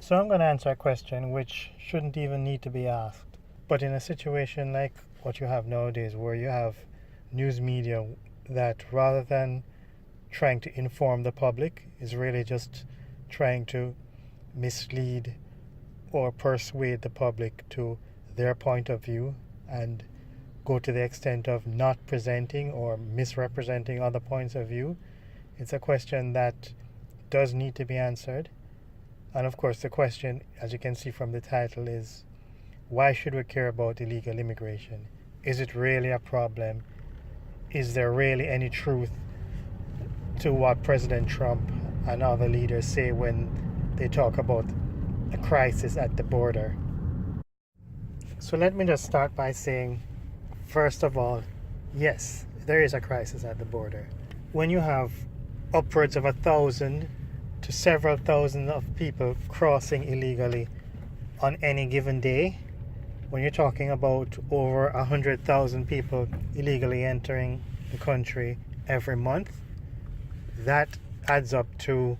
So I'm going to answer a question which shouldn't even need to be asked. But in a situation like what you have nowadays, where you have news media that rather than trying to inform the public is really just trying to mislead or persuade the public to their point of view and go to the extent of not presenting or misrepresenting other points of view, it's a question that does need to be answered. And of course, the question, as you can see from the title, is why should we care about illegal immigration? Is it really a problem? Is there really any truth to what President Trump and other leaders say when they talk about a crisis at the border? So let me just start by saying, first of all, yes, there is a crisis at the border. When you have upwards of 1,000 to several thousand of people crossing illegally on any given day, when you're talking about over 100,000 people illegally entering the country every month, that adds up to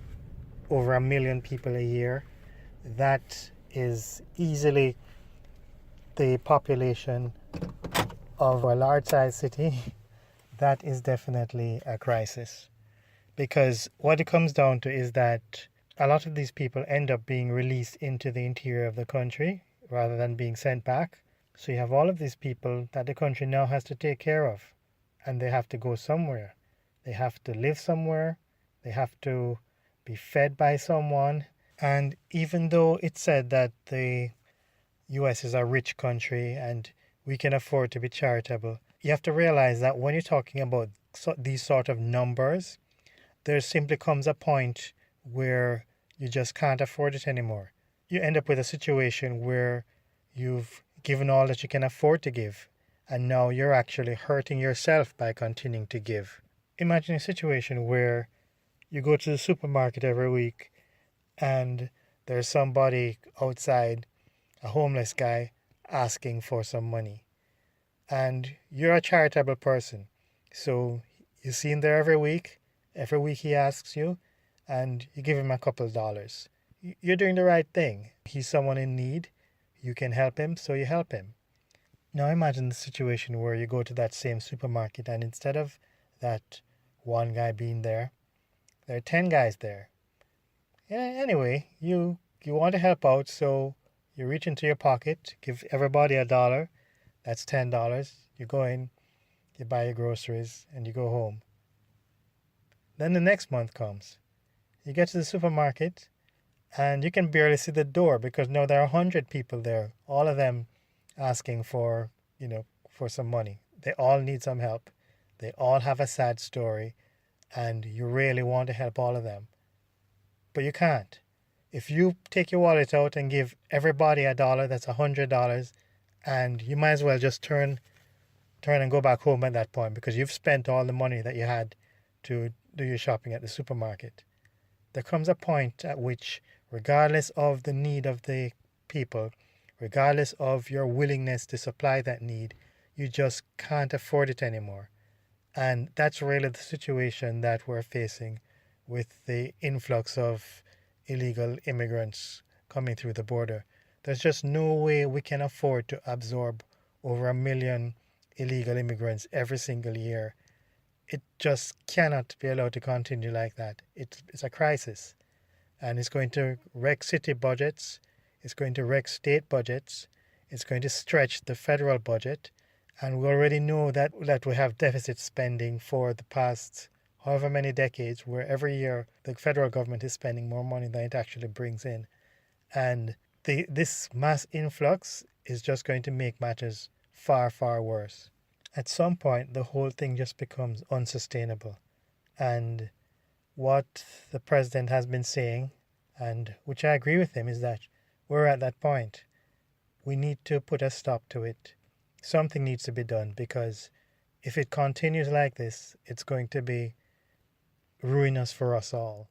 over 1 million people a year. That is easily the population of a large-sized city. That is definitely a crisis. Because what it comes down to is that a lot of these people end up being released into the interior of the country rather than being sent back. So you have all of these people that the country now has to take care of, and they have to go somewhere. They have to live somewhere. They have to be fed by someone. And even though it's said that the US is a rich country and we can afford to be charitable, you have to realize that when you're talking about these sort of numbers, there simply comes a point where you just can't afford it anymore. You end up with a situation where you've given all that you can afford to give, and now you're actually hurting yourself by continuing to give. Imagine a situation where you go to the supermarket every week and there's somebody outside, a homeless guy, asking for some money. And you're a charitable person, so you see him there every week. Every week he asks you, and you give him a couple of dollars. You're doing the right thing. He's someone in need. You can help him, so you help him. Now imagine the situation where you go to that same supermarket, and instead of that one guy being there, there are 10 guys there. Yeah, anyway, you want to help out, so you reach into your pocket, give everybody $1. That's $10. You go in, you buy your groceries, and you go home. Then the next month comes. You get to the supermarket and you can barely see the door because now there are 100 people there, all of them asking for, for some money. They all need some help. They all have a sad story and you really want to help all of them. But you can't. If you take your wallet out and give everybody $1, that's $100, and you might as well just turn and go back home at that point because you've spent all the money that you had to do your shopping at the supermarket. There comes a point at which, regardless of the need of the people, regardless of your willingness to supply that need, you just can't afford it anymore. And that's really the situation that we're facing with the influx of illegal immigrants coming through the border. There's just no way we can afford to absorb over 1 million illegal immigrants every single year. It just cannot be allowed to continue like that. It's a crisis, and it's going to wreck city budgets. It's going to wreck state budgets. It's going to stretch the federal budget, and we already know that we have deficit spending for the past however many decades, where every year the federal government is spending more money than it actually brings in, and this mass influx is just going to make matters far, far worse. At some point, the whole thing just becomes unsustainable. And what the president has been saying, and which I agree with him, is that we're at that point. We need to put a stop to it. Something needs to be done because if it continues like this, it's going to be ruinous for us all.